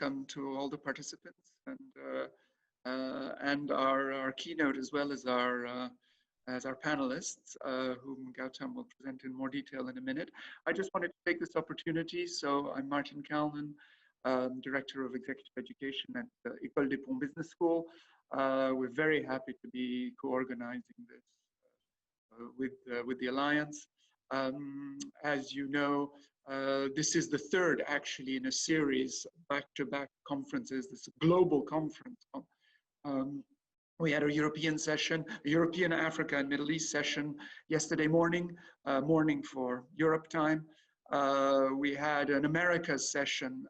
welcome to all the participants and our keynote, as well as our panelists, whom Gautam will present in more detail in a minute. I just wanted to take this opportunity. So I'm Martin Kalman, Director of Executive Education at the Ecole des Ponts Business School. We're very happy to be co-organizing this with the Alliance. As you know, this is the third actually in a series back-to-back conferences. This global conference. We had a European session, a European, Africa, and Middle East session yesterday morning, morning for Europe time. We had an Americas session,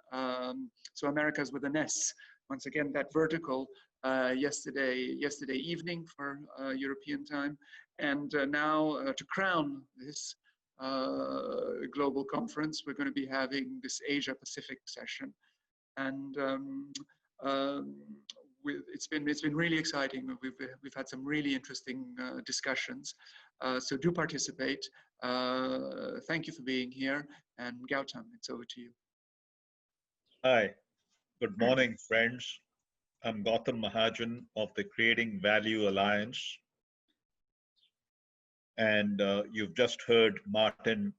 so Americas with an S. Once again, that vertical yesterday evening for European time, and now to crown this global conference, we're going to be having this Asia Pacific session, and it's been really exciting. We've had some really interesting discussions. So do participate. Thank you for being here, and Gautam, it's over to you. Hi, good morning, friends. I'm Gautam Mahajan of the Creating Value Alliance. And you've just heard Martin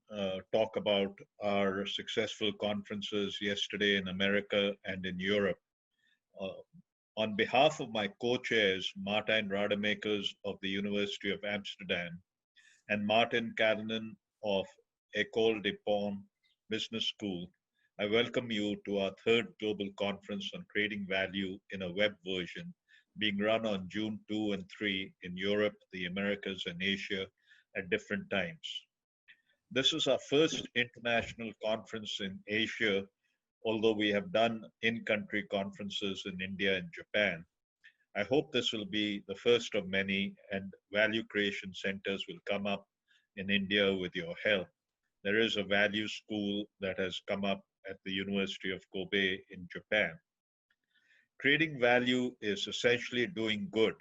talk about our successful conferences yesterday in America and in Europe. On behalf of my co-chairs, Martijn Rademakers of the University of Amsterdam and Martin Kalman of Ecole des Ponts Business School, I welcome you to our third global conference on creating value in a web version being run on June 2 and 3 in Europe, the Americas, and Asia at different times. This is our first international conference in Asia, although we have done in-country conferences in India and Japan. I hope this will be the first of many, and value creation centers will come up in India with your help. There is a value school that has come up at the University of Kobe in Japan. Creating value is essentially doing good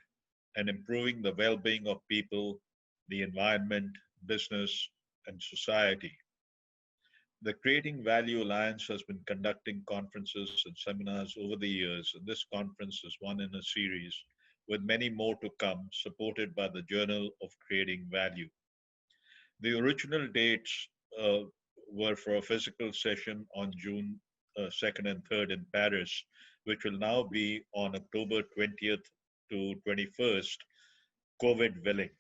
and improving the well-being of people, the environment, business, and society. The Creating Value Alliance has been conducting conferences and seminars over the years, and this conference is one in a series with many more to come, supported by the Journal of Creating Value. The original dates were for a physical session on June 2nd and 3rd in Paris, which will now be on October 20th to 21st, COVID willing.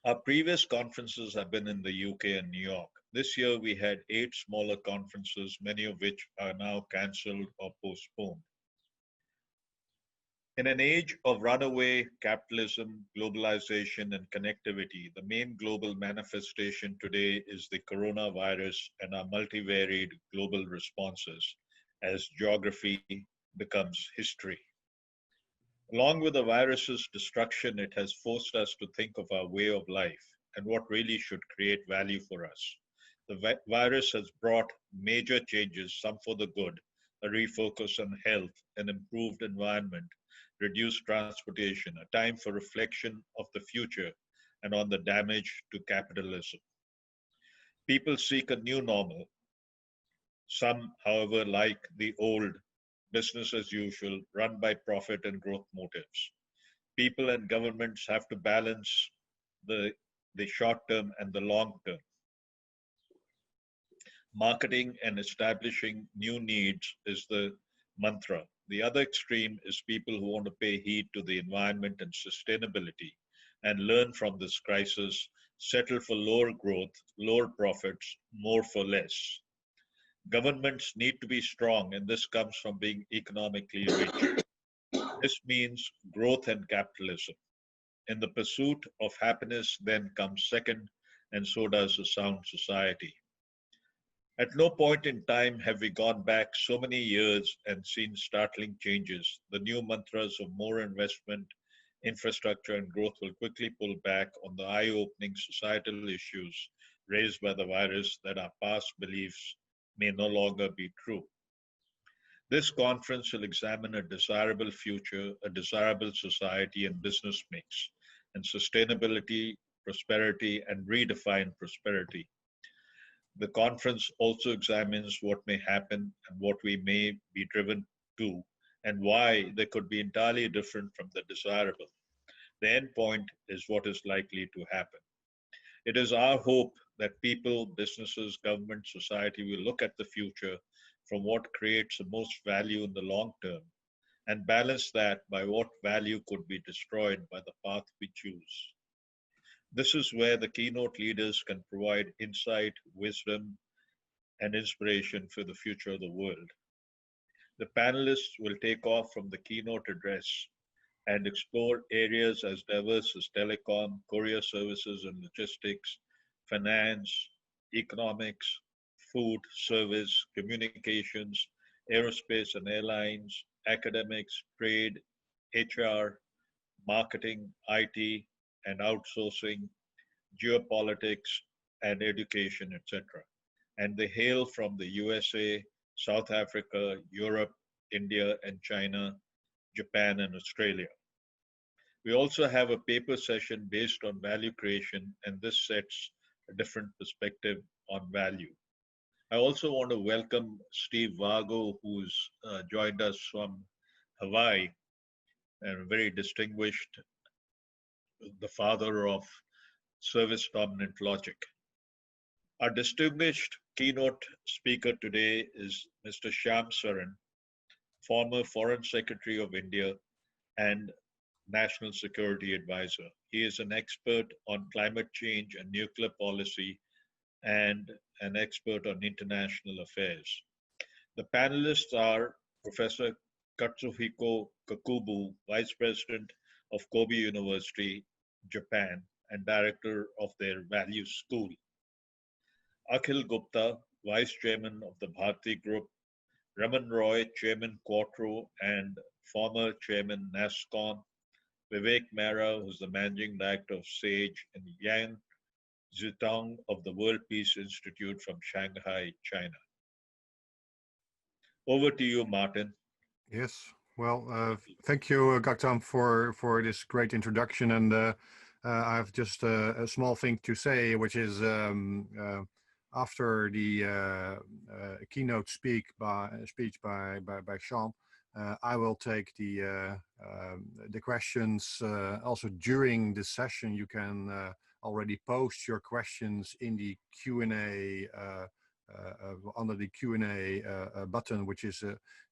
Our previous conferences have been in the UK and New York. This year we had 8 smaller conferences, many of which are now cancelled or postponed. In an age of runaway capitalism, globalization, and connectivity, the main global manifestation today is the coronavirus and our multivariate global responses as geography becomes history. Along with the virus's destruction, it has forced us to think of our way of life and what really should create value for us. The virus has brought major changes, some for the good, a refocus on health, an improved environment, reduced transportation, a time for reflection of the future and on the damage to capitalism. People seek a new normal. Some, however, like the old business as usual, run by profit and growth motives. People and governments have to balance the short term and the long term. Marketing and establishing new needs is the mantra. The other extreme is people who want to pay heed to the environment and sustainability and learn from this crisis, settle for lower growth, lower profits, more for less. Governments need to be strong, and this comes from being economically rich. This means growth and capitalism. In the pursuit of happiness then comes second, and so does a sound society. At no point in time have we gone back so many years and seen startling changes. The new mantras of more investment, infrastructure, and growth will quickly pull back on the eye-opening societal issues raised by the virus that our past beliefs may no longer be true. This conference will examine a desirable future, a desirable society and business mix, and sustainability, prosperity, and redefine prosperity. The conference also examines what may happen and what we may be driven to, and why they could be entirely different from the desirable. The end point is what is likely to happen. It is our hope that people, businesses, government, society will look at the future from what creates the most value in the long term and balance that by what value could be destroyed by the path we choose. This is where the keynote leaders can provide insight, wisdom, and inspiration for the future of the world. The panelists will take off from the keynote address and explore areas as diverse as telecom, courier services and logistics, finance, economics, food, service, communications, aerospace and airlines, academics, trade, HR, marketing, IT, and outsourcing, geopolitics, and education, etc. And they hail from the USA, South Africa, Europe, India, and China, Japan, and Australia. We also have a paper session based on value creation, and this sets a different perspective on value. I also want to welcome Steve Vargo, who's joined us from Hawaii, and very distinguished, the father of service dominant logic. Our distinguished keynote speaker today is Mr. Shyam Saran, former Foreign Secretary of India and National Security Advisor. He is an expert on climate change and nuclear policy and an expert on international affairs. The panelists are Professor Katsuhiko Kakubu, Vice President of Kobe University, Japan, and Director of their Values School. Akhil Gupta, Vice Chairman of the Bharti Group, Raman Roy, Chairman Quattro and former Chairman NASSCOM, Vivek Mehra, who's the Managing Director of SAGE, and Yang Zitong of the World Peace Institute from Shanghai, China. Over to you, Martin. Yes, well, thank you, Gautam, for this great introduction. And I have just a small thing to say, which is after the keynote speech by Shyam, I will take the questions. Also during the session, you can already post your questions in the Q&A under the Q&A button, which is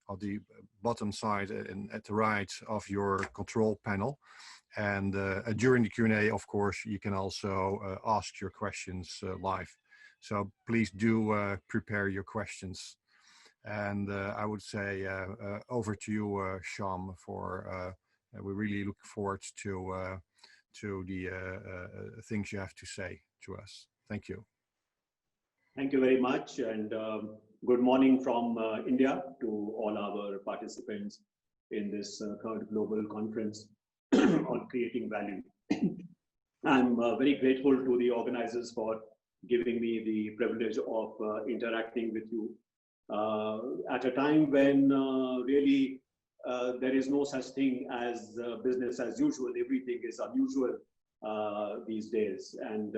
on the bottom side and at the right of your control panel. And during the Q&A, of course, you can also ask your questions live. So please do prepare your questions. And I would say over to you, Shyam, for we really look forward to the things you have to say to us. Thank you. Thank you very much, and good morning from India to all our participants in this third global conference on creating value. I'm very grateful to the organizers for giving me the privilege of interacting with you at a time when really there is no such thing as business as usual. Everything is unusual these days, and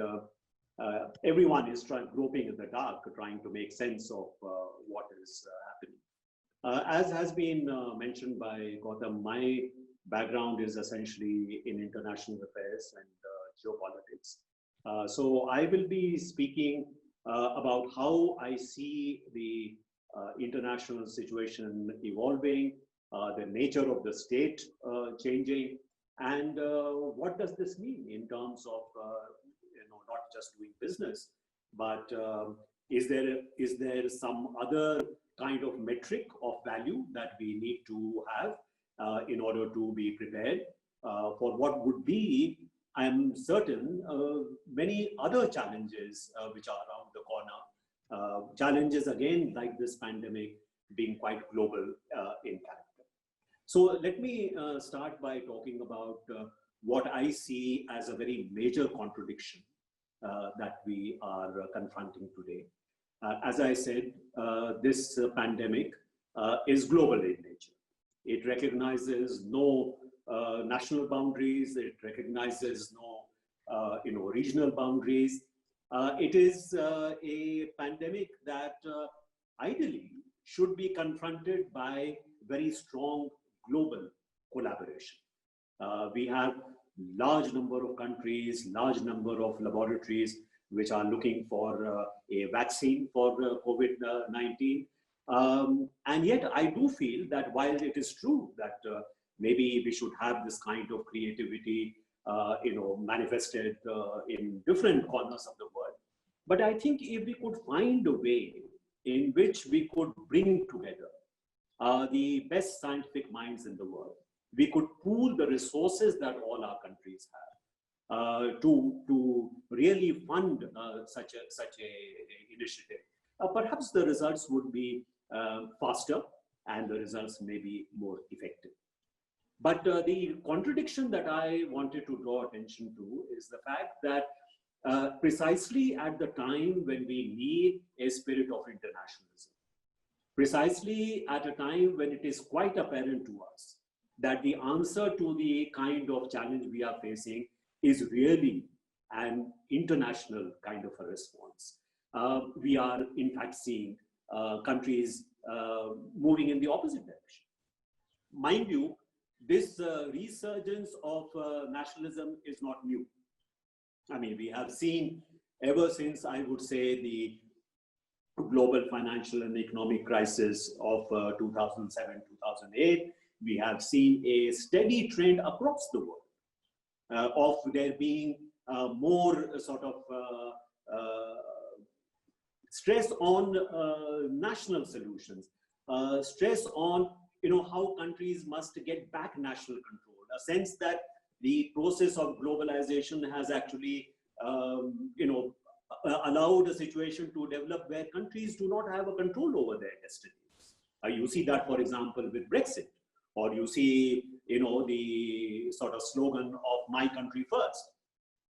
everyone is groping in the dark, trying to make sense of what is happening. As has been mentioned by Gautam, my background is essentially in international affairs and geopolitics. So I will be speaking about how I see the international situation evolving, the nature of the state changing, and what does this mean in terms of not just doing business, but is there some other kind of metric of value that we need to have in order to be prepared for what would be, I'm certain, many other challenges which are around the corner. Challenges again like this pandemic being quite global in character. So let me start by talking about what I see as a very major contradiction that we are confronting today. As I said, this pandemic is global in nature. It recognizes no national boundaries. It recognizes no regional boundaries. It is a pandemic that ideally should be confronted by very strong global collaboration. We have large number of countries, large number of laboratories which are looking for a vaccine for COVID-19. And yet I do feel that while it is true that maybe we should have this kind of creativity manifested in different corners of the world, but I think if we could find a way in which we could bring together the best scientific minds in the world, we could pool the resources that all our countries have to really fund such a initiative. Perhaps the results would be faster and the results may be more effective. But the contradiction that I wanted to draw attention to is the fact that precisely at the time when we need a spirit of internationalism, precisely at a time when it is quite apparent to us that the answer to the kind of challenge we are facing is really an international kind of a response. We are in fact seeing countries moving in the opposite direction. Mind you, this resurgence of nationalism is not new. I mean, we have seen ever since, I would say, the global financial and economic crisis of 2007, 2008, we have seen a steady trend across the world of there being more sort of stress on national solutions, stress on how countries must get back national control, a sense that the process of globalization has actually allowed a situation to develop where countries do not have a control over their destinies. You see that, for example, with Brexit, or you see, the sort of slogan of "My country first."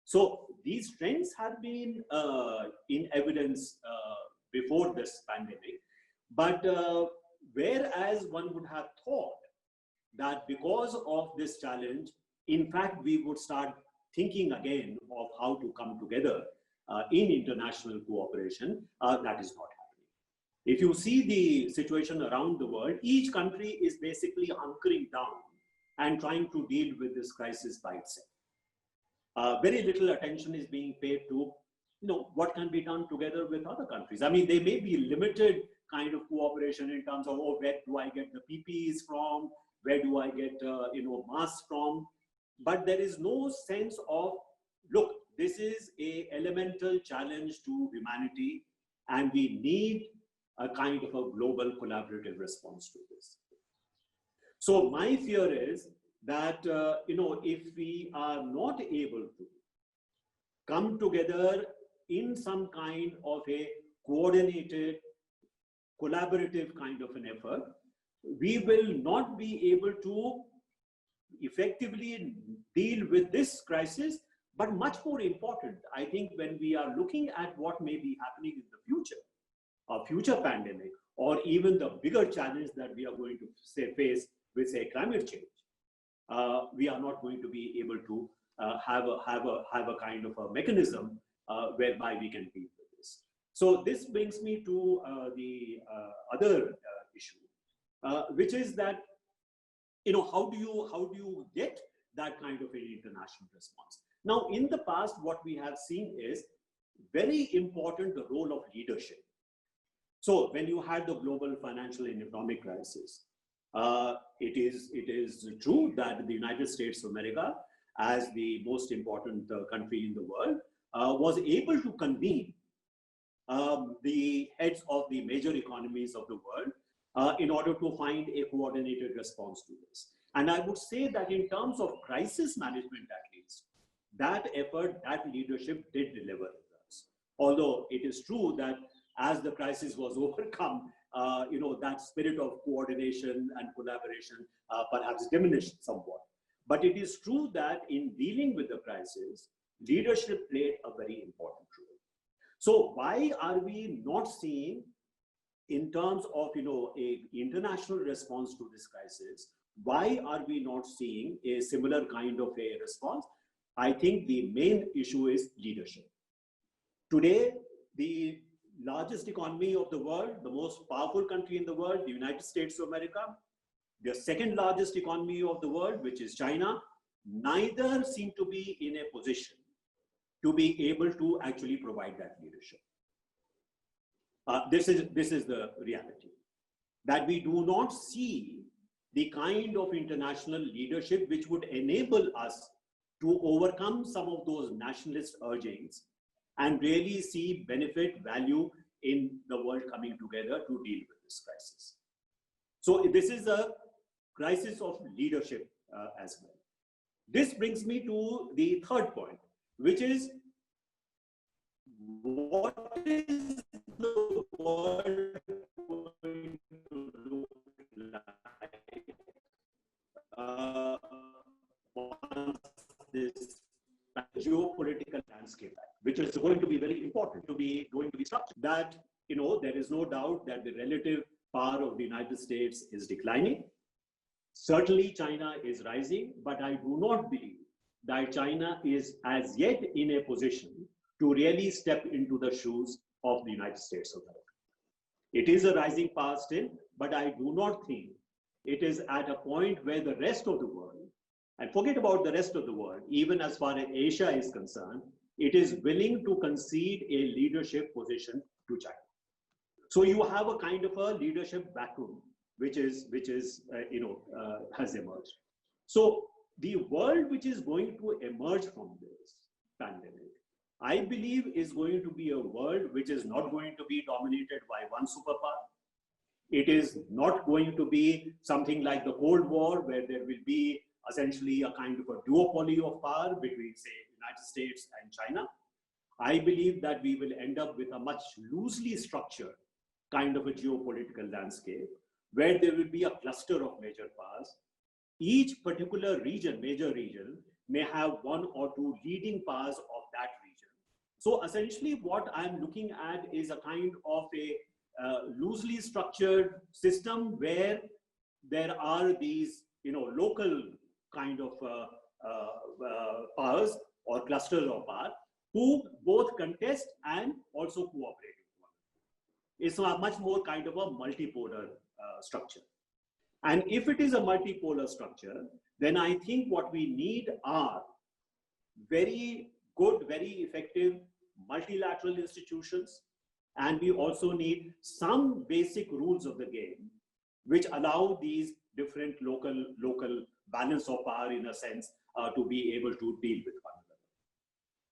So these trends have been in evidence before this pandemic, but whereas one would have thought that because of this challenge, in fact, we would start thinking again of how to come together in international cooperation, that is not happening. If you see the situation around the world, each country is basically hunkering down and trying to deal with this crisis by itself. Very little attention is being paid to, what can be done together with other countries. I mean, there may be limited kind of cooperation in terms of, where do I get the PPEs from? Where do I get, masks from? But there is no sense of, look, this is an elemental challenge to humanity, and we need a kind of a global collaborative response to this. So my fear is that, if we are not able to come together in some kind of a coordinated, collaborative kind of an effort, we will not be able to effectively deal with this crisis. But much more important, I think, when we are looking at what may be happening in the future, a future pandemic, or even the bigger challenge that we are going to face with, say, climate change, we are not going to be able to have a kind of a mechanism whereby we can deal with this. So this brings me to the other issue, which is that, how do you get that kind of an international response? Now, in the past, what we have seen is very important the role of leadership. So when you had the global financial and economic crisis, it is true that the United States of America, as the most important country in the world, was able to convene the heads of the major economies of the world in order to find a coordinated response to this. And I would say that in terms of crisis management, at least, that effort, that leadership did deliver results. Although it is true that as the crisis was overcome, that spirit of coordination and collaboration perhaps diminished somewhat. But it is true that in dealing with the crisis, leadership played a very important role. So why are we not seeing, in terms of a international response to this crisis, why are we not seeing a similar kind of a response? I think the main issue is leadership. Today, the largest economy of the world, the most powerful country in the world, the United States of America, the second largest economy of the world, which is China, neither seem to be in a position to be able to actually provide that leadership. This is the reality, that we do not see the kind of international leadership which would enable us to overcome some of those nationalist urgings and really see benefit, value in the world coming together to deal with this crisis. So this is a crisis of leadership as well. This brings me to the third point, which is, what is the world going to look like once this geopolitical landscape, which is going to be very important going to be structured? That, there is no doubt that the relative power of the United States is declining. Certainly China is rising, but I do not believe that China is as yet in a position to really step into the shoes of the United States of America. It is a rising power still, but I do not think it is at a point where the rest of the world, and forget about the rest of the world, even as far as Asia is concerned, it is willing to concede a leadership position to China. So you have a kind of a leadership vacuum, which has emerged. So the world which is going to emerge from this pandemic, I believe, is going to be a world which is not going to be dominated by one superpower. It is not going to be something like the Cold War, where there will be essentially a kind of a duopoly of power between, say, United States and China. I believe that we will end up with a much loosely structured kind of a geopolitical landscape, where there will be a cluster of major powers. Each particular region, major region, may have one or two leading powers of that region. So essentially what I'm looking at is a kind of a loosely structured system where there are these, local kind of powers or clusters of power who both contest and also cooperate with one another. It's a much more kind of a multipolar structure. And if it is a multipolar structure, then I think what we need are very good, very effective multilateral institutions. And we also need some basic rules of the game, which allow these different local balance of power, in a sense, to be able to deal with one another.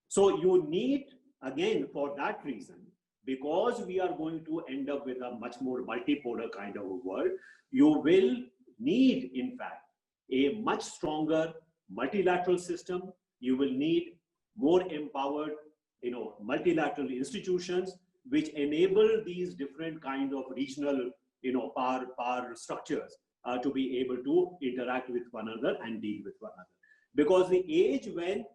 So you need, again, for that reason, because we are going to end up with a much more multipolar kind of a world, you will need, in fact, a much stronger multilateral system. You will need more empowered, multilateral institutions, which enable these different kind of regional, power structures to be able to interact with one another and deal with one another. Because the age when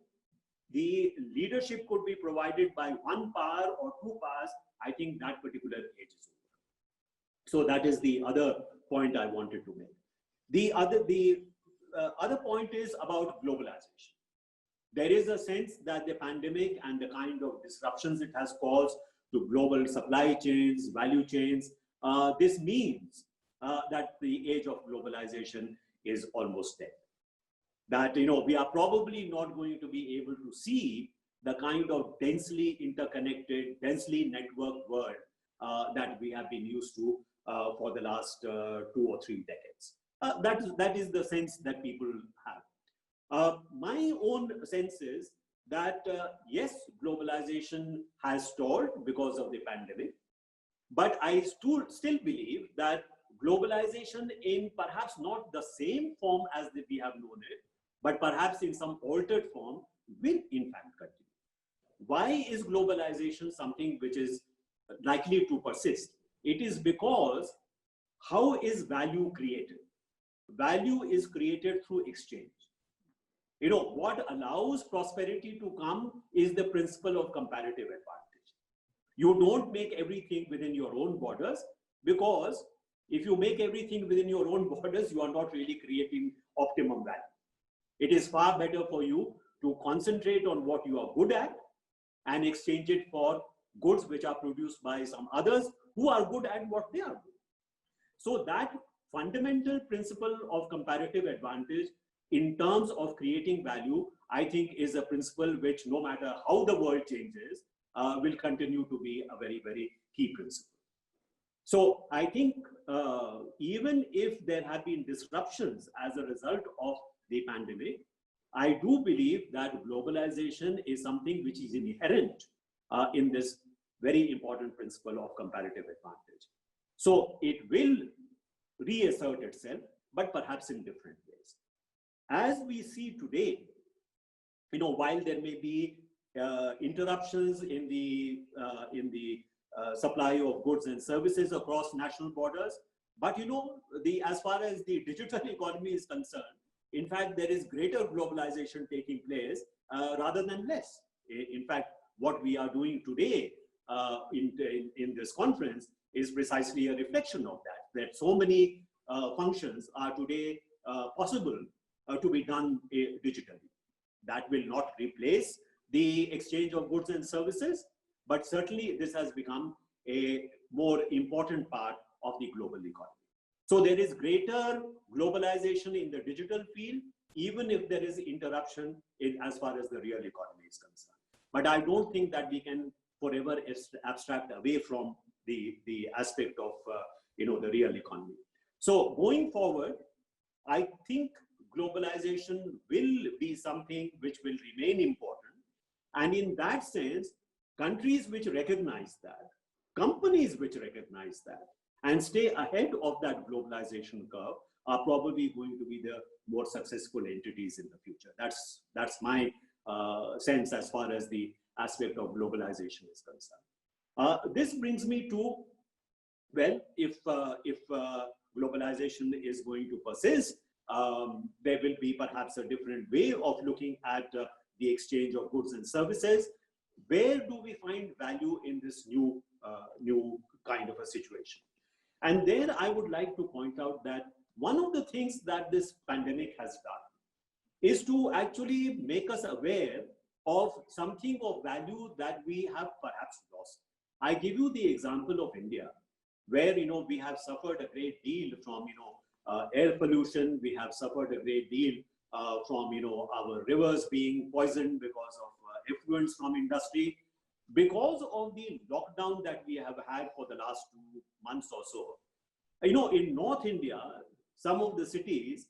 the leadership could be provided by one power or two powers, I think that particular age is over. So that is the other point I wanted to make. The other point is about globalization. There is a sense that the pandemic and the kind of disruptions it has caused to global supply chains, value chains, this means that the age of globalization is almost dead. That, we are probably not going to be able to see the kind of densely interconnected, densely networked world that we have been used to for the last 2 or 3 decades. That is the sense that people have. My own sense is that, yes, globalization has stalled because of the pandemic, but I still believe that globalization, in perhaps not the same form as we have known it, but perhaps in some altered form, will in fact continue. Why is globalization something which is likely to persist? It is because how is value created? Value is created through exchange. What allows prosperity to come is the principle of comparative advantage. You don't make everything within your own borders, because if you make everything within your own borders, you are not really creating optimum value. It is far better for you to concentrate on what you are good at and exchange it for goods which are produced by some others who are good at what they are doing. So that fundamental principle of comparative advantage in terms of creating value, I think is a principle which, no matter how the world changes, will continue to be a very, very key principle. So I think even if there have been disruptions as a result of the pandemic, I do believe that globalization is something which is inherent in this very important principle of comparative advantage. So it will reassert itself, but perhaps in different ways. As we see today, while there may be interruptions in the supply of goods and services across national borders, but as far as the digital economy is concerned, in fact, there is greater globalization taking place rather than less. In fact, what we are doing today in this conference is precisely a reflection of that so many functions are today possible to be done digitally. That will not replace the exchange of goods and services, but certainly this has become a more important part of the global economy. So there is greater globalization in the digital field, even if there is interruption as far as the real economy is concerned. But I don't think that we can forever abstract away from the aspect of the real economy. So going forward, I think globalization will be something which will remain important. And in that sense, countries which recognize that, companies which recognize that, and stay ahead of that globalization curve are probably going to be the more successful entities in the future. That's my sense as far as the aspect of globalization is concerned. This brings me to, well, if globalization is going to persist, there will be perhaps a different way of looking at the exchange of goods and services. Where do we find value in this new kind of a situation? And there I would like to point out that one of the things that this pandemic has done is to actually make us aware of something of value that we have perhaps lost. I give you the example of India, where we have suffered a great deal from air pollution. We have suffered a great deal from our rivers being poisoned because of effluents from industry. Because of the lockdown that we have had for the last 2 months or so, in North India, some of the cities,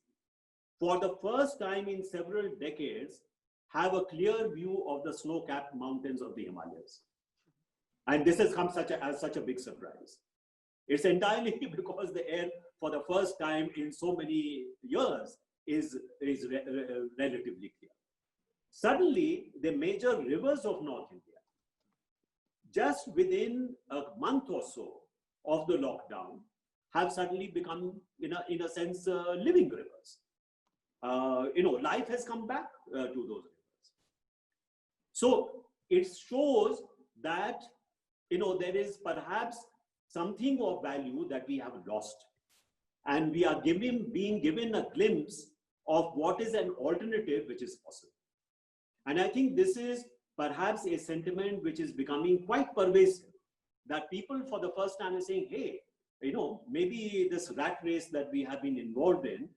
for the first time in several decades, have a clear view of the snow-capped mountains of the Himalayas. And this has come as such a big surprise. It's entirely because the air, for the first time in so many years, is relatively clear. Suddenly, the major rivers of North India, just within a month or so of the lockdown, have suddenly become, in a sense, living rivers. Life has come back to those rivers. So it shows that, there is perhaps something of value that we have lost. And we are being given a glimpse of what is an alternative which is possible. And I think this is perhaps a sentiment which is becoming quite pervasive, that people for the first time are saying, hey, maybe this rat race that we have been involved in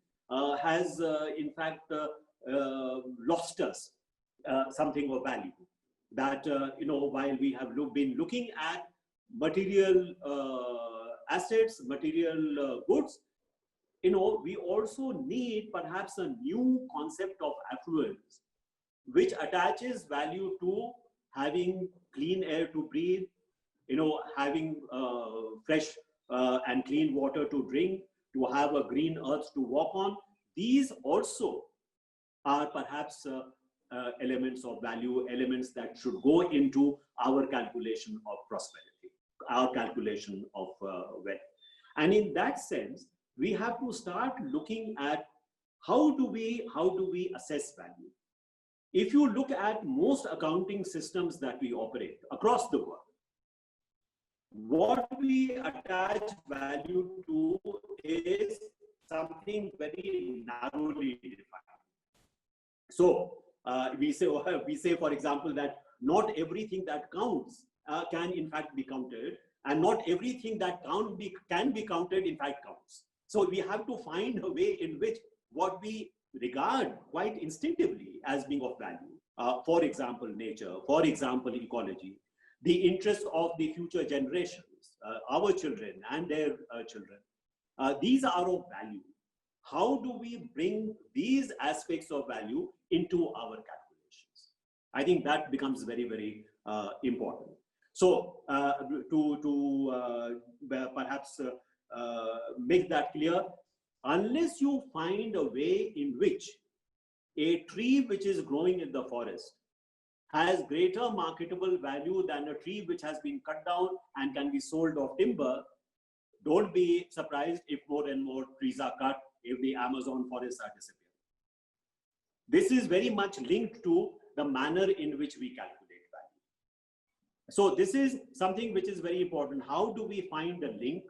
has in fact lost us something of value. That, while we have been looking at material assets, material goods, we also need perhaps a new concept of affluence, which attaches value to having clean air to breathe, having fresh and clean water to drink, to have a green earth to walk on. These also are perhaps elements of value, elements that should go into our calculation of prosperity, our calculation of wealth. And in that sense, we have to start looking at how do we assess value. If you look at most accounting systems that we operate across the world, what we attach value to is something very narrowly defined. So we say, for example, that not everything that counts can in fact be counted, and not everything that can be counted in fact counts. So we have to find a way in which what we regard quite instinctively as being of value, for example, nature, for example, ecology, the interests of the future generations, our children and their children, these are of value. How do we bring these aspects of value into our calculations? I think that becomes very, very important. So to perhaps make that clear, unless you find a way in which a tree which is growing in the forest has greater marketable value than a tree which has been cut down and can be sold off timber, don't be surprised if more and more trees are cut, if the Amazon forests are disappearing. This is very much linked to the manner in which we calculate value. So this is something which is very important. How do we find a link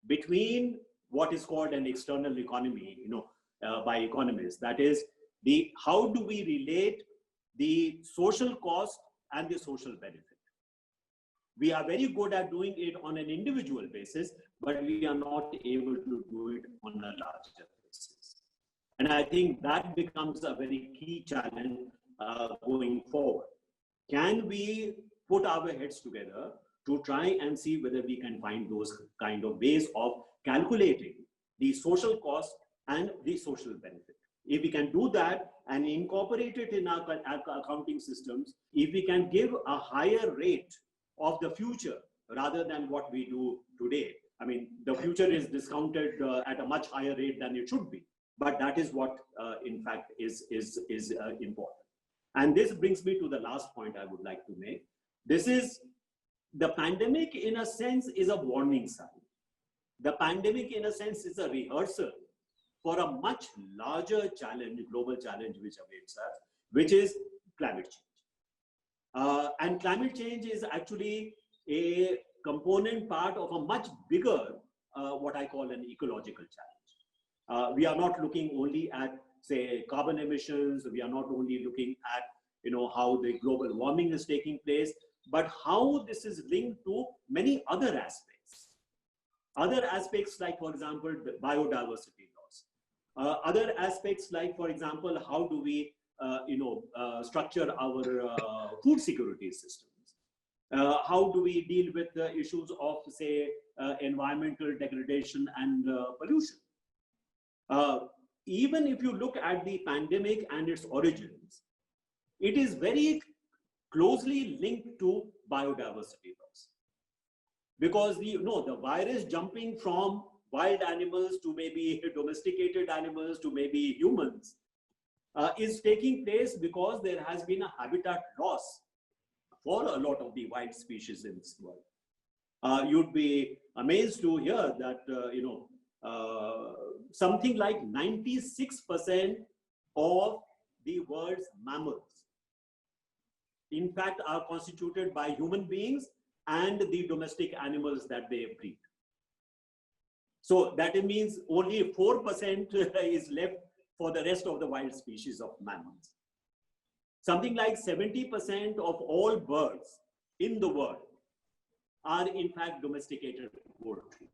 between what is called an external economy, by economists? That is, how do we relate the social cost and the social benefit? We are very good at doing it on an individual basis, but we are not able to do it on a larger basis. And I think that becomes a very key challenge going forward. Can we put our heads together to try and see whether we can find those kind of ways of calculating the social cost and the social benefit? If we can do that and incorporate it in our accounting systems, if we can give a higher rate of the future rather than what we do today. I mean, the future is discounted at a much higher rate than it should be, but that is what in fact is important. And this brings me to the last point I would like to make. This is, the pandemic in a sense is a warning sign. The pandemic in a sense is a rehearsal for a much larger challenge, global challenge which awaits us, which is climate change. And climate change is actually a component part of a much bigger, what I call an ecological challenge. We are not looking only at, say, carbon emissions. We are not only looking at, how the global warming is taking place, but how this is linked to many other aspects. Other aspects like, for example, the biodiversity loss. Other aspects like, for example, how do we structure our food security systems? How do we deal with the issues of, say, environmental degradation and pollution? Even if you look at the pandemic and its origins, it is very closely linked to biodiversity loss. Because the virus jumping from wild animals to maybe domesticated animals to maybe humans is taking place because there has been a habitat loss for a lot of the wild species in this world. You'd be amazed to hear that something like 96% of the world's mammals, in fact, are constituted by human beings and the domestic animals that they breed. So that means only 4% is left for the rest of the wild species of mammals. Something like 70% of all birds in the world are in fact domesticated poultry.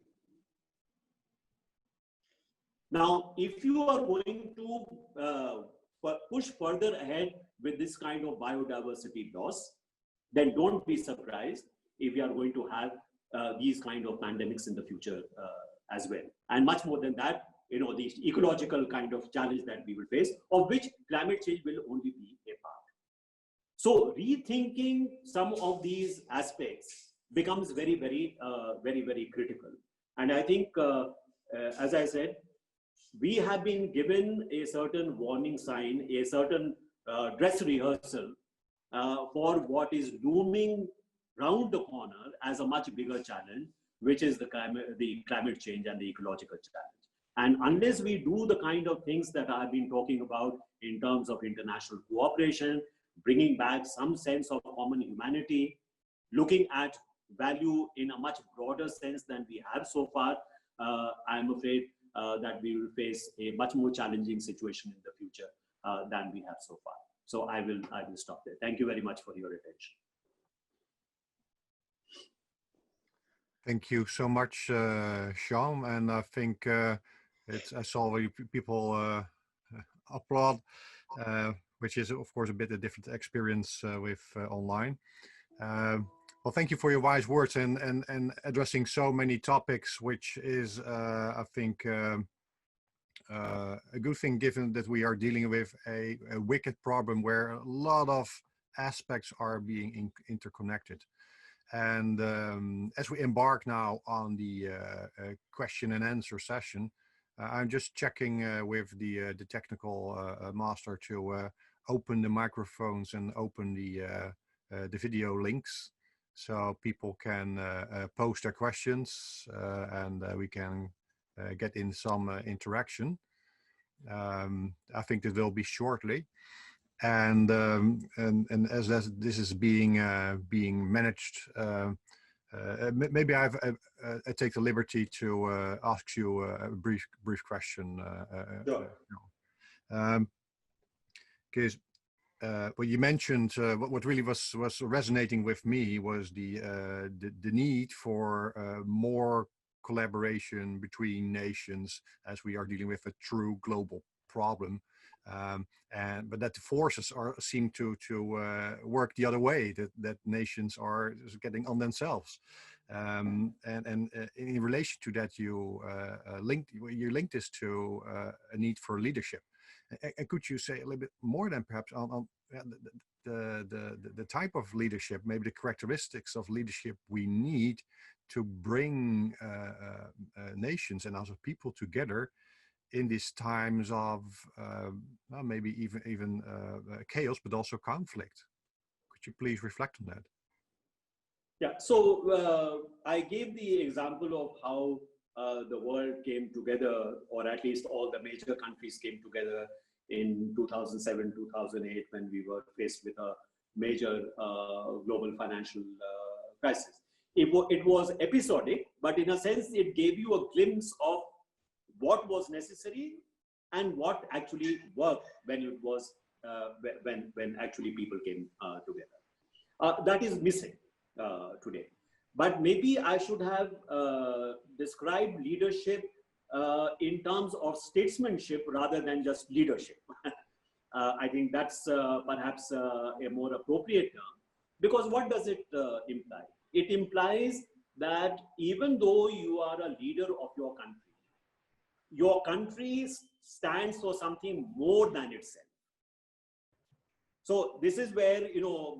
Now, if you are going to push further ahead with this kind of biodiversity loss, then don't be surprised if we are going to have these kind of pandemics in the future as well. And much more than that, the ecological kind of challenge that we will face, of which climate change will only be a part. So rethinking some of these aspects becomes very, very, very critical. And I think, as I said, we have been given a certain warning sign, a certain dress rehearsal for what is looming round the corner as a much bigger challenge, which is the climate change and the ecological challenge. And unless we do the kind of things that I've been talking about in terms of international cooperation, bringing back some sense of common humanity, looking at value in a much broader sense than we have so far, I'm afraid that we will face a much more challenging situation in the future than we have so far. So I will stop there. Thank you very much for your attention. Thank you so much, Shyam. And I think I saw people applaud, which is of course a bit a different experience with online. Well, thank you for your wise words and addressing so many topics, which is I think a good thing, given that we are dealing with a wicked problem where a lot of aspects are being interconnected. And as we embark now on the question and answer session, I'm just checking with the technical master to open the microphones and open the video links, so people can post their questions and we can get in some interaction. I think that will be shortly. And as this is being managed, maybe I take the liberty to ask you a brief question. Because what you mentioned, what really was resonating with me was the need for more collaboration between nations, as we are dealing with a true global problem. But that the forces seem to work the other way, that nations are getting on themselves. And in relation to that, you linked this to a need for leadership. And could you say a little bit more then perhaps on the type of leadership, maybe the characteristics of leadership we need to bring nations and also people together in these times of well, maybe even chaos, but also conflict? Could you please reflect on that? Yeah, so I gave the example of how the world came together, or at least all the major countries came together in 2007, 2008, when we were faced with a major global financial crisis. It was episodic, but in a sense, it gave you a glimpse of what was necessary and what actually worked when it was when actually people came together. That is missing today. But maybe I should have described leadership in terms of statesmanship rather than just leadership. I think that's perhaps a more appropriate term, because what does it imply? It implies that even though you are a leader of your country stands for something more than itself. So this is where,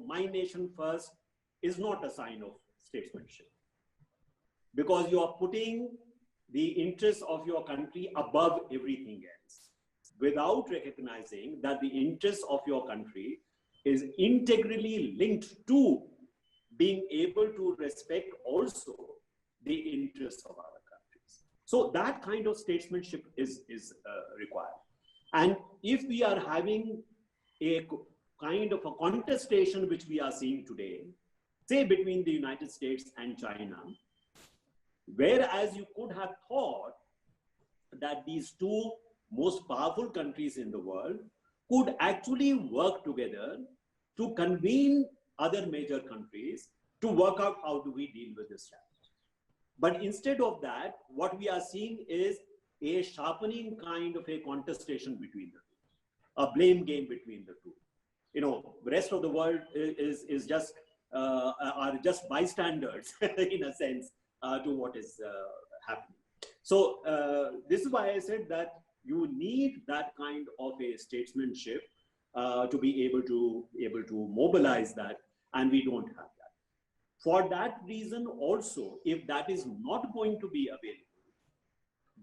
my nation first is not a sign of statesmanship, because you are putting the interests of your country above everything else, without recognizing that the interests of your country is integrally linked to being able to respect also the interests of our countries. So that kind of statesmanship is required. And if we are having a kind of a contestation which we are seeing today, say between the United States and China, whereas you could have thought that these two most powerful countries in the world could actually work together to convene other major countries to work out how do we deal with this challenge. But instead of that, what we are seeing is a sharpening kind of a contestation between the two, a blame game between the two. The rest of the world is just are just bystanders in a sense to what is happening. So this is why I said that you need that kind of a statesmanship to be able to mobilize that, and we don't have that. For that reason also, if that is not going to be available,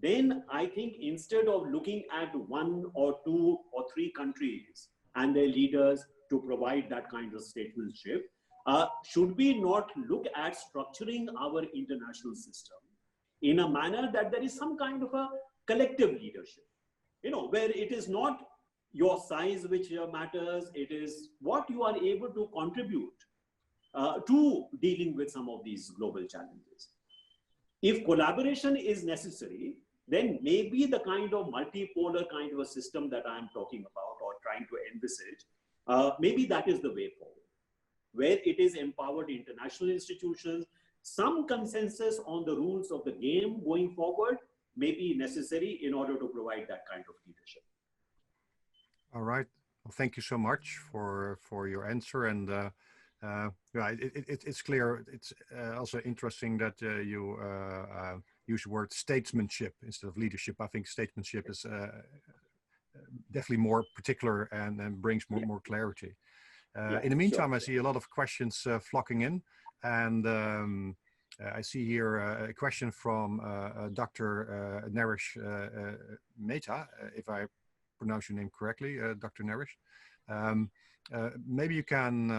then I think instead of looking at 1 or 2 or 3 countries and their leaders to provide that kind of statesmanship, should we not look at structuring our international system in a manner that there is some kind of a collective leadership, where it is not your size which matters, it is what you are able to contribute to dealing with some of these global challenges. If collaboration is necessary, then maybe the kind of multipolar kind of a system that I'm talking about or trying to envisage maybe that is the way forward, where it is empowered international institutions. Some consensus on the rules of the game going forward may be necessary in order to provide that kind of leadership. All right. Well, thank you so much for your answer. And yeah, it's clear. It's also interesting that you use the word statesmanship instead of leadership. I think statesmanship is definitely more particular and brings more clarity. In the meantime, I see a lot of questions flocking in, and I see here a question from Dr. Naresh Mehta, if I pronounce your name correctly, Dr. Naresh. Maybe you can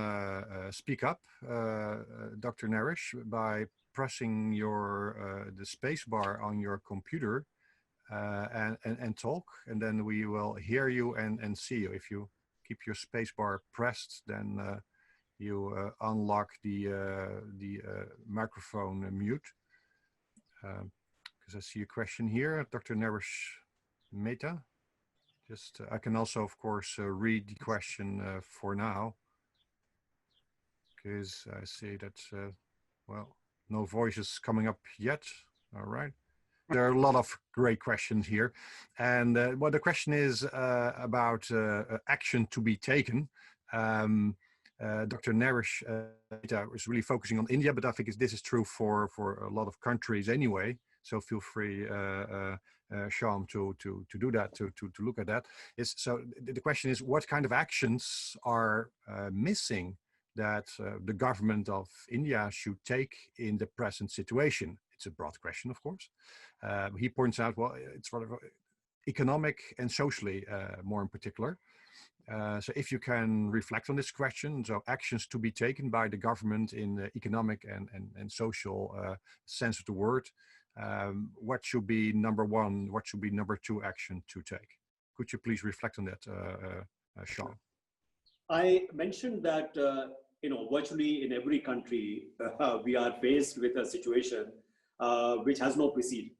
speak up, Dr. Naresh, by pressing the space bar on your computer and talk, and then we will hear you and see you. If you keep your space bar pressed, then you unlock the microphone mute. Because I see a question here, Dr. Naresh Mehta. Just, I can also, of course, read the question for now, because I see that, well, no voices coming up yet. All right. There are a lot of great questions here. And well, the question is about action to be taken. Dr. Naresh is really focusing on India, but I think this is true for a lot of countries anyway. So feel free, Shyam, to do that, to look at that. So the question is, what kind of actions are missing that the government of India should take in the present situation? It's a broad question, of course. He points out, well, it's sort of economic and socially, more in particular. So if you can reflect on this question, so actions to be taken by the government in the economic and social sense of the word, what should be number one, what should be number two action to take? Could you please reflect on that, Shyam? I mentioned that, virtually in every country, we are faced with a situation which has no precedent.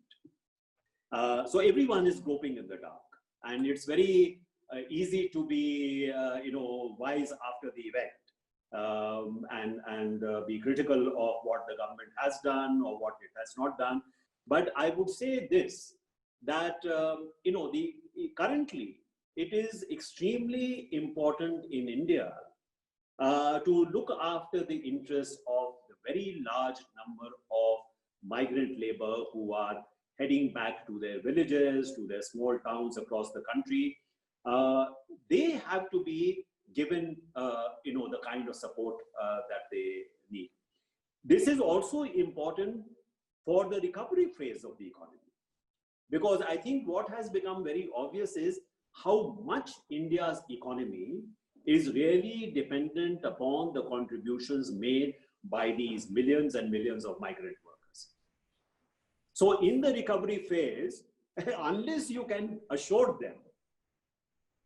So everyone is groping in the dark, and it's very easy to be, wise after the event and be critical of what the government has done or what it has not done. But I would say this, that, currently it is extremely important in India to look after the interests of the very large number of migrant labor who are heading back to their villages, to their small towns across the country. They have to be given, the kind of support that they need. This is also important for the recovery phase of the economy, because I think what has become very obvious is how much India's economy is really dependent upon the contributions made by these millions and millions of migrant workers. So in the recovery phase, unless you can assure them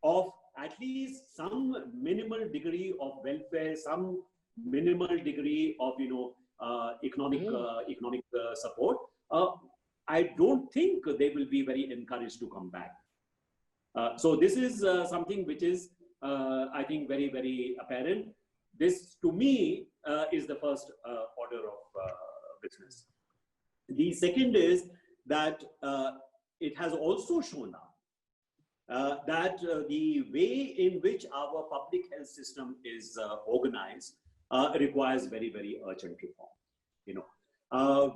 of at least some minimal degree of welfare, some minimal degree of economic support, I don't think they will be very encouraged to come back. So this is something which is, I think, very, very apparent. This, to me, is the first order of business. The second is that it has also shown up that the way in which our public health system is organized requires very, very urgent reform.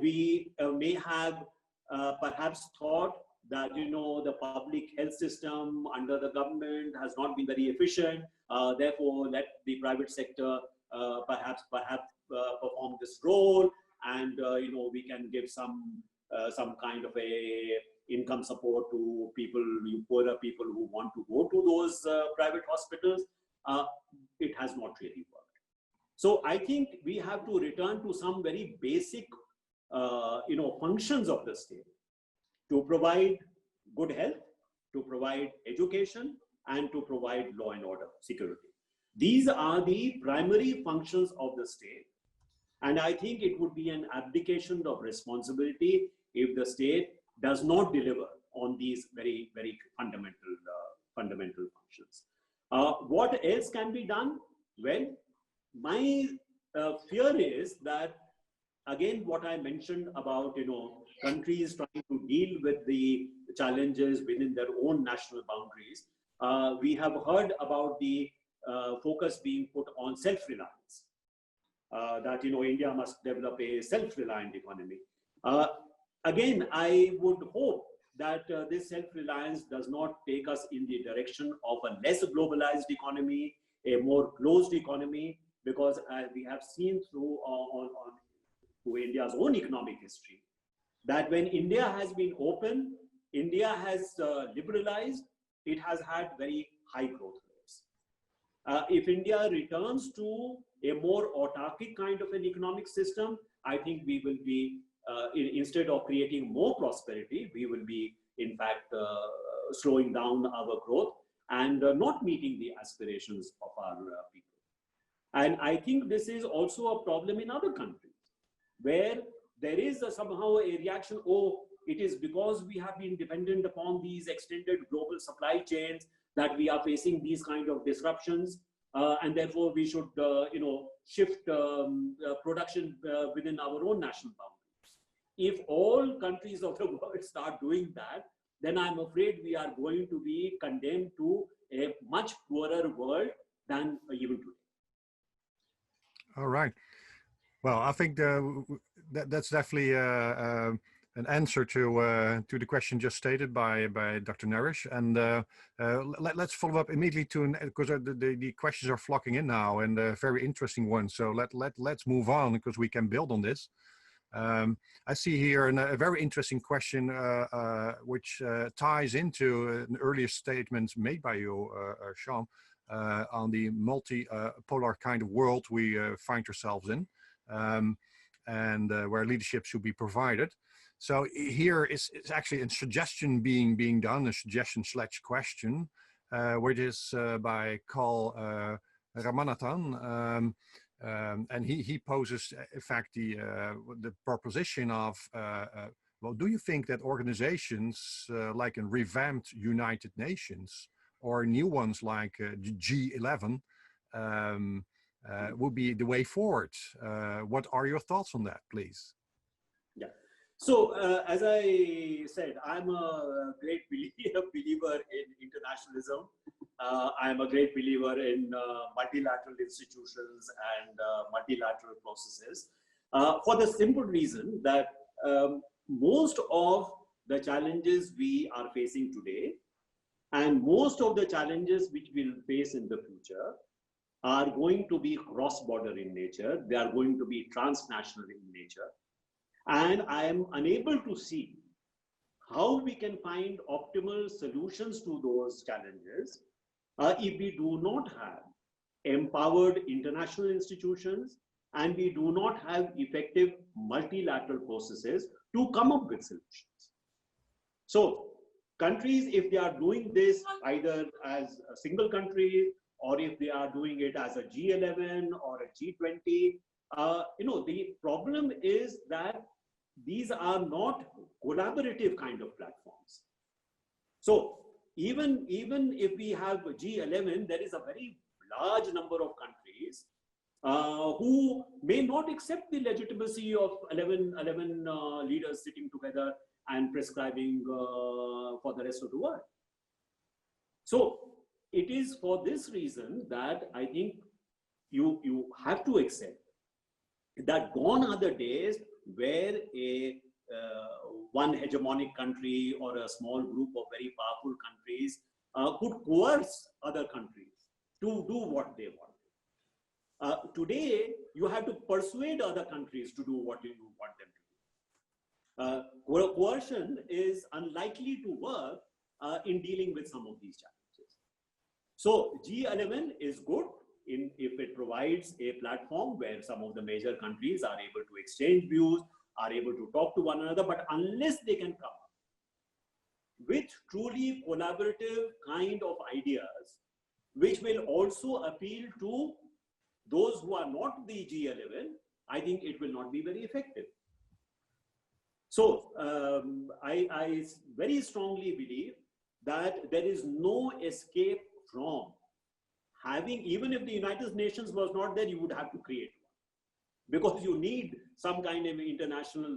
We may have perhaps thought that the public health system under the government has not been very efficient. Therefore, let the private sector perhaps perform this role, and we can give some kind of a income support to people, poorer people who want to go to those private hospitals. It has not really worked. So I think we have to return to some very basic, functions of the state to provide good health, to provide education, and to provide law and order, security. These are the primary functions of the state. And I think it would be an abdication of responsibility if the state does not deliver on these very, very fundamental functions. What else can be done? Well, my fear is that, again, what I mentioned about, countries trying to deal with the challenges within their own national boundaries. We have heard about the focus being put on self-reliance, that, India must develop a self-reliant economy. Again, I would hope that this self-reliance does not take us in the direction of a less globalized economy, a more closed economy, because we have seen through India's own economic history, that when India has been open, India has liberalized, it has had very high growth rates. If India returns to a more autarkic kind of an economic system, I think we will be, instead of creating more prosperity, we will be, in fact, slowing down our growth and not meeting the aspirations of our people. And I think this is also a problem in other countries, where there is somehow a reaction, oh, it is because we have been dependent upon these extended global supply chains that we are facing these kind of disruptions, and therefore we should, shift production within our own national boundaries. If all countries of the world start doing that, then I'm afraid we are going to be condemned to a much poorer world than even today. All right. Well, I think that's definitely an answer to the question just stated by Dr. Narish. And let's follow up immediately because the questions are flocking in now, and very interesting ones. So let's move on, because we can build on this. I see here a very interesting question which ties into an earlier statement made by you, Shyam, on the multi-polar kind of world we find ourselves in, and where leadership should be provided. So here is actually a suggestion being done, a suggestion/question, which is by Carl Ramanathan. And he poses, in fact, the proposition of, well, do you think that organizations like a revamped United Nations or new ones like G11 would be the way forward? What are your thoughts on that, please? Yeah. So as I said, I'm a great believer in internationalism. I'm a great believer in multilateral institutions and multilateral processes, for the simple reason that most of the challenges we are facing today and most of the challenges which we'll face in the future are going to be cross-border in nature. They are going to be transnational in nature. And I am unable to see how we can find optimal solutions to those challenges if we do not have empowered international institutions and we do not have effective multilateral processes to come up with solutions. So countries, if they are doing this either as a single country or if they are doing it as a G11 or a G20, the problem is that these are not collaborative kind of platforms. So even if we have G11, there is a very large number of countries who may not accept the legitimacy of 11 leaders sitting together and prescribing for the rest of the world. So it is for this reason that I think you have to accept that gone are the days where one hegemonic country or a small group of very powerful countries could coerce other countries to do what they want. Today, you have to persuade other countries to do what you want them to do. Coercion is unlikely to work in dealing with some of these challenges. So G11 is good if it provides a platform where some of the major countries are able to exchange views, are able to talk to one another, but unless they can come up with truly collaborative kind of ideas, which will also appeal to those who are not the G11, I think it will not be very effective. So I very strongly believe that there is no escape from having, even if the United Nations was not there, you would have to create one, because you need some kind of international,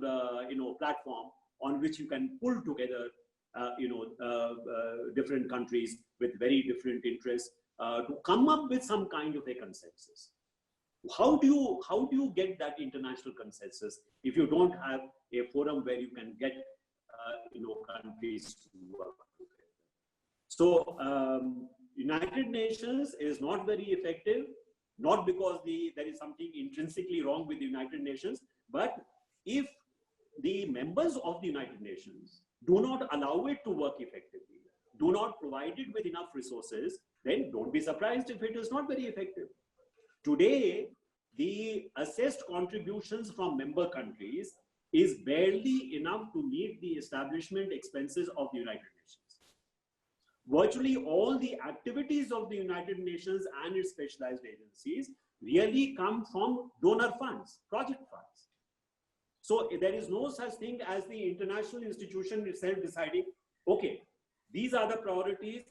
platform on which you can pull together, different countries with very different interests to come up with some kind of a consensus. How do you get that international consensus if you don't have a forum where you can get countries to work together? So United Nations is not very effective, not because there is something intrinsically wrong with the United Nations, but if the members of the United Nations do not allow it to work effectively, do not provide it with enough resources, then don't be surprised if it is not very effective. Today, the assessed contributions from member countries is barely enough to meet the establishment expenses of the United Nations. Virtually all the activities of the United Nations and its specialized agencies really come from donor funds, project funds. So there is no such thing as the international institution itself deciding, okay, these are the priorities,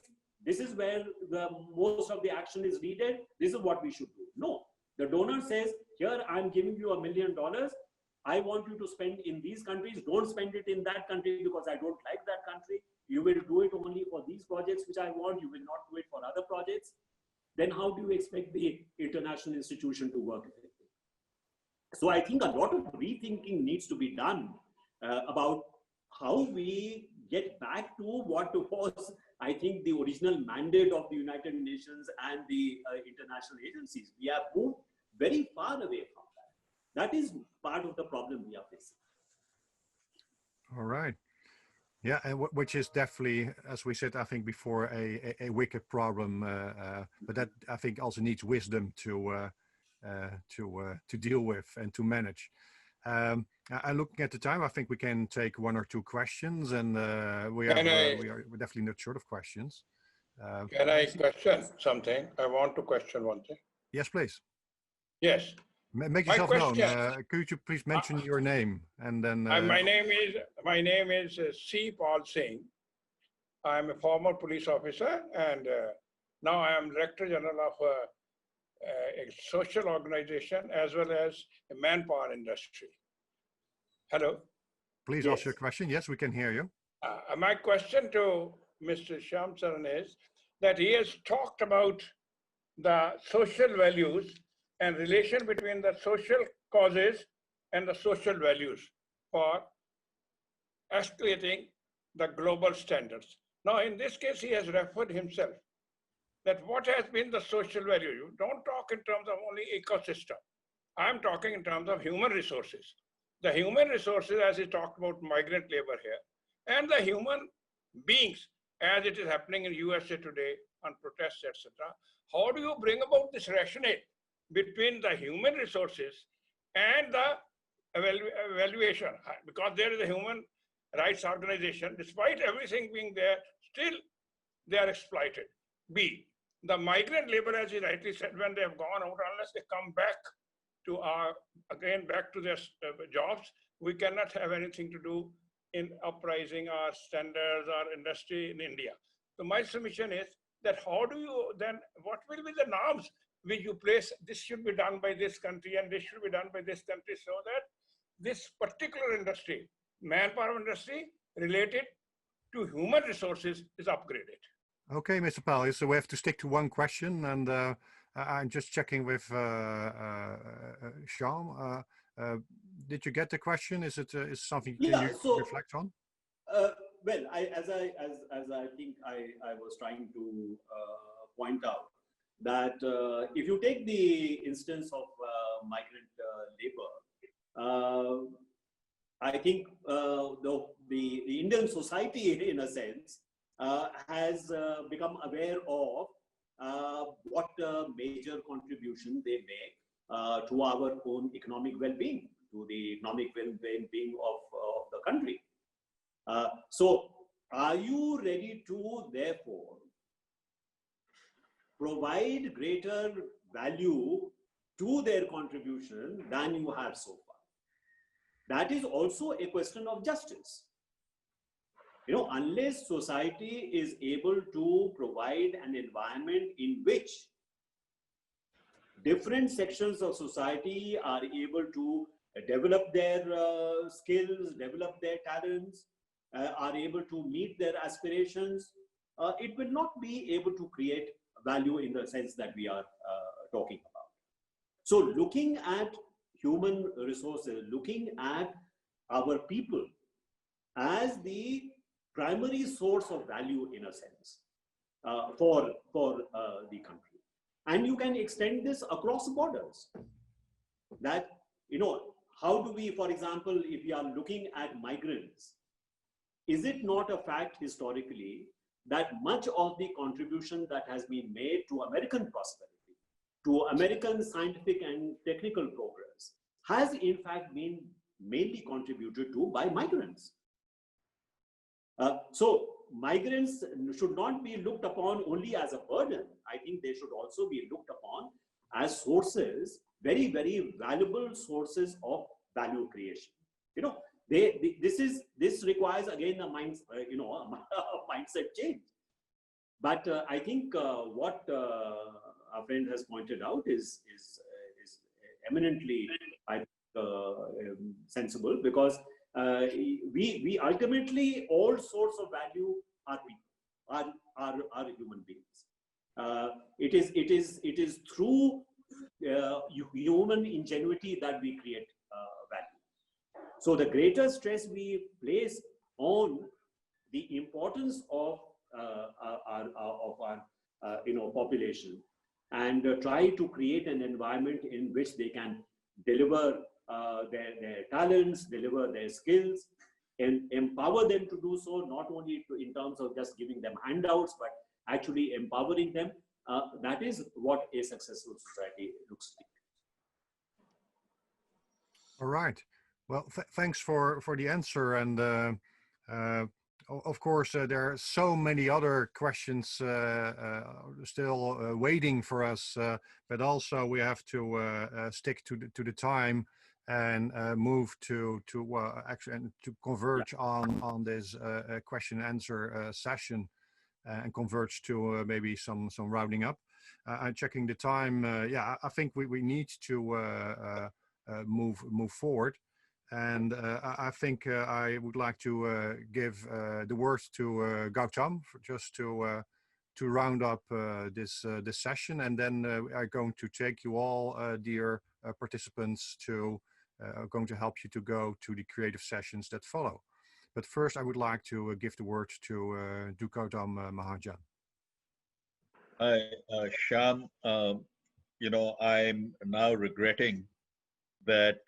this is where the most of the action is needed, this is what we should do. No, the donor says, here I'm giving you $1 million, I want you to spend in these countries, don't spend it in that country because I don't like that country. You will do it only for these projects which I want, you will not do it for other projects. Then how do you expect the international institution to work effectively? So I think a lot of rethinking needs to be done about how we get back to what was, I think, the original mandate of the United Nations and the international agencies. We have moved very far away from that. That is part of the problem we are facing. All right. Yeah, and which is definitely, as we said, I think before, a wicked problem, but that I think also needs wisdom to deal with and to manage. And looking at the time, I think we can take one or two questions, and we're definitely not short of questions. Can I question something? I want to question one thing. Yes, please. Yes. Make yourself known. Could you please mention your name and then? My name is C. Paul Singh. I'm a former police officer, and now I am Director General of a social organization as well as a manpower industry. Hello. Please ask your question. Yes, we can hear you. My question to Mr. Shyam Saran is that he has talked about the social values and relation between the social causes and the social values for escalating the global standards. Now, in this case, he has referred himself that what has been the social value. You don't talk in terms of only ecosystem. I'm talking in terms of human resources. The human resources, as he talked about migrant labor here, and the human beings, as it is happening in USA today on protests, etc. How do you bring about this rationale between the human resources and the evaluation? Because there is a human rights organization, despite everything being there, still they are exploited. B, the migrant labor, as he rightly said, when they have gone out, unless they come back to back to their jobs, we cannot have anything to do in uprising our standards, our industry in India. So my submission is that how do you then, what will be the norms which you place? This should be done by this country and this should be done by this country, so that this particular industry, manpower industry related to human resources, is upgraded. Okay, Mr. Pal, so we have to stick to one question, and I'm just checking with Shyam. Did you get the question? Is it something you reflect on? Well, as I think I was trying to point out, that if you take the instance of migrant labor, I think the Indian society, in a sense, has become aware of what major contribution they make to our own economic well-being, to the economic well-being of the country. So are you ready to, therefore, provide greater value to their contribution than you have so far? That is also a question of justice. You know, unless society is able to provide an environment in which different sections of society are able to develop their skills, develop their talents, are able to meet their aspirations, it will not be able to create value in the sense that we are talking about. So looking at human resources, looking at our people as the primary source of value in a sense for the country. And you can extend this across borders. That, you know, how do we, for example, if we are looking at migrants, is it not a fact historically that much of the contribution that has been made to American prosperity, to American scientific and technical progress, has in fact been mainly contributed to by migrants? So migrants should not be looked upon only as a burden. I think they should also be looked upon as sources, very, very valuable sources of value creation. You know, this requires again a mindset change. But I think what our friend has pointed out is eminently, I think, sensible, because we ultimately, all sorts of value are people, are human beings. It is through human ingenuity that we create value. So the greater stress we place on the importance of our population, and try to create an environment in which they can deliver their talents, deliver their skills, and empower them to do so, not only in terms of just giving them handouts, but actually empowering them. That is what a successful society looks like. All right. Well, thanks for the answer. And of course, there are so many other questions still waiting for us, but also we have to stick to the time and move to actually and to converge on this question and answer session and converge to maybe some rounding up. I'm checking the time. Yeah, I think we need to move forward. And I think I would like to give the words to Gautam just to round up this session, and then I'm going to take you all, dear participants, to going to help you to go to the creative sessions that follow. But first, I would like to give the word to Gautam Mahajan. Hi, Shyam. I'm now regretting that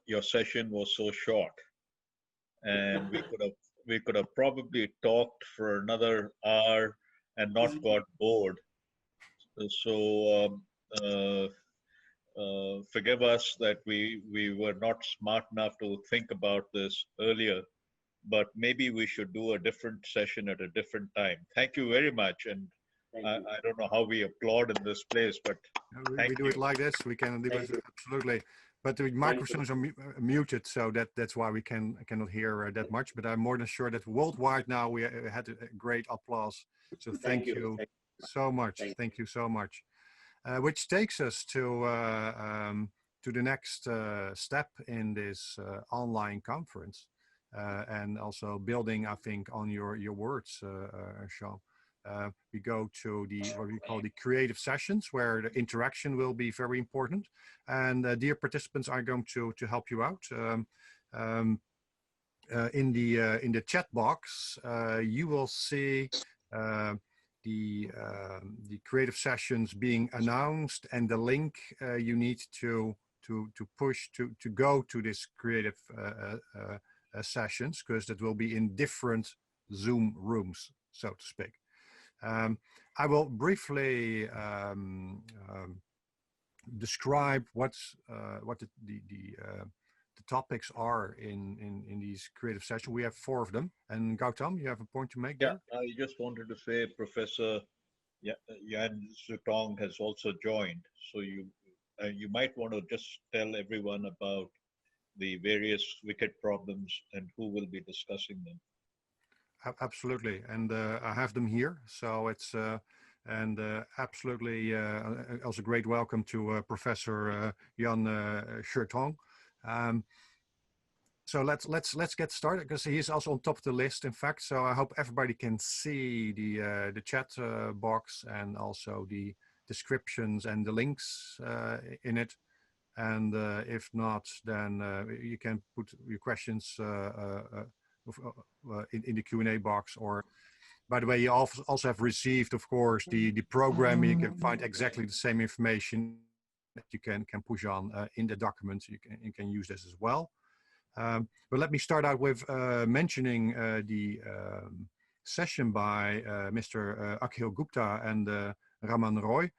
your session was so short, and we could have probably talked for another hour and not got bored. So forgive us that we were not smart enough to think about this earlier, but maybe we should do a different session at a different time. Thank you very much. And I don't know how we applaud in this place, but we do it like this. We can do it absolutely. But the microphones are muted, so that's why we cannot hear that much. But I'm more than sure that worldwide now we had a great applause. So thank you so much. Thank you so much. Which takes us to the next step in this online conference, and also building, I think, on your words, Shyam. We go to what we call the creative sessions, where the interaction will be very important. And dear participants, are going to help you out. In the chat box, you will see the creative sessions being announced, and the link you need to push to go to this creative sessions, because that will be in different Zoom rooms, so to speak. I will briefly describe what the topics are in these creative sessions. We have 4 of them. And Gautam, you have a point to make? Yeah, there? I just wanted to say Professor Yan Zutong has also joined. So you might want to just tell everyone about the various wicked problems and who will be discussing them. Absolutely, and I have them here. So it's And absolutely also great welcome to Professor Jan Shurtong. So let's get started, because he's also on top of the list, in fact. So I hope everybody can see the chat box and also the descriptions and the links in it. And if not, then you can put your questions in the Q&A box. Or, by the way, you also have received, of course, the program. You can find exactly the same information that you can push on in the document. You can use this as well. But let me start out with mentioning the session by Mr. Akhil Gupta and Raman Roy.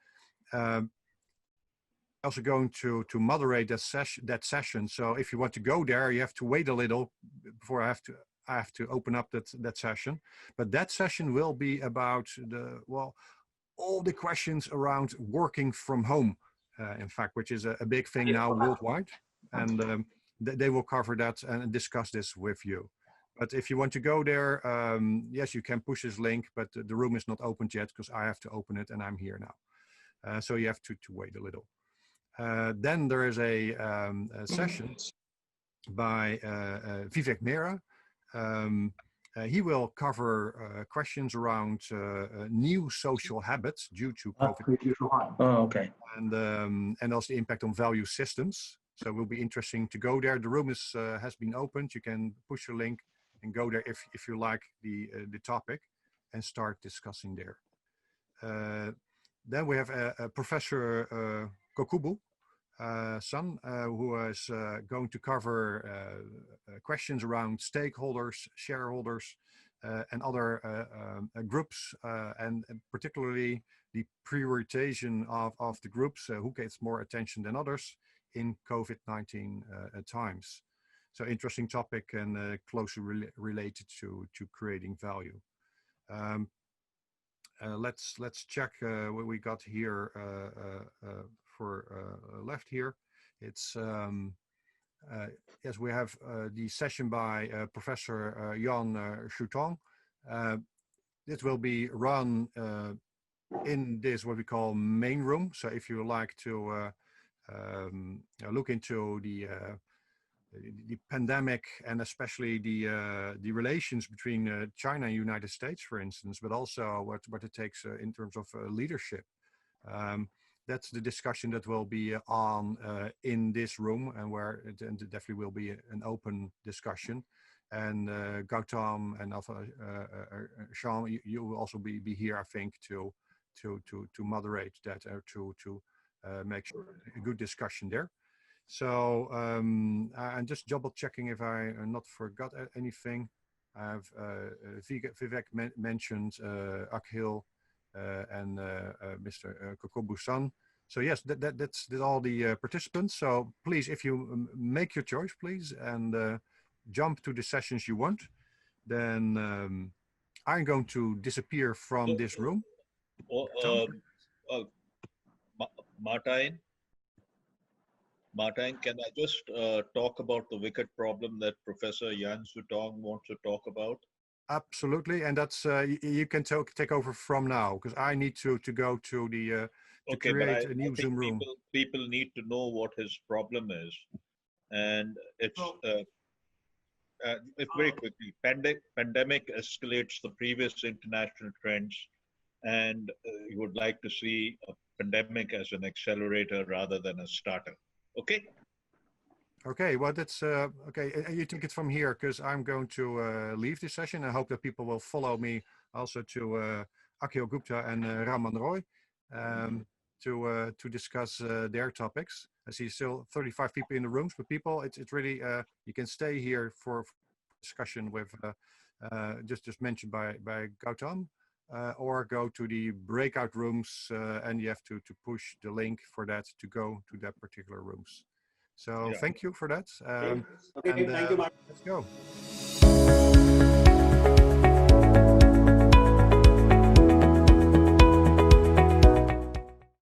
Also going to moderate that session. So if you want to go there, you have to wait a little before I have to open up that session. But that session will be about all the questions around working from home, in fact, which is a big thing now worldwide. And they will cover that and discuss this with you. But if you want to go there, yes, you can push this link, but the room is not opened yet because I have to open it and I'm here now. So you have to wait a little. Then there is a session by Vivek Mehra. He will cover questions around new social habits due to COVID. Oh, okay. And also the impact on value systems. So it will be interesting to go there. The room has been opened. You can push a link and go there if you like the topic and start discussing there. Then we have Professor Kokubu San, who is going to cover questions around stakeholders, shareholders, and other groups, and particularly the prioritization of the groups, who gets more attention than others in COVID-19 times. So interesting topic and closely related to creating value. Let's check what we got here for left here. It's yes, we have the session by Professor Jan Shurtong. This will be run in this what we call main room. So if you like to look into the pandemic and especially the relations between China and United States, for instance, but also what it takes in terms of leadership. That's the discussion that will be on in this room, and where it definitely will be an open discussion. And Gautam and Shyam, you will also be here, I think, to moderate that, or to make sure a good discussion there. So I'm just double checking if I not forgot anything. I've Vivek mentioned Akhil and Mr. Kokobu-san. So yes, that's all the participants. So please, if you make your choice, please, and jump to the sessions you want, then I'm going to disappear from this room. Martin, can I just talk about the wicked problem that Professor Jan Shurtong wants to talk about? Absolutely, and that's you can take over from now, because I need to go to the to create a new Zoom room. People need to know what his problem is, and it's very quickly. Pandemic escalates the previous international trends, and you would like to see a pandemic as an accelerator rather than a starter. Okay. Okay, well, that's okay. You take it from here, because I'm going to leave this session. I hope that people will follow me also to Akhil Gupta and Raman Roy to discuss their topics. I see still 35 people in the rooms, but people, it's really you can stay here for discussion with just mentioned by Gautam, or go to the breakout rooms, and you have to push the link for that to go to that particular rooms. So yeah. Thank you for that. Okay, thank you, Mark. Let's go.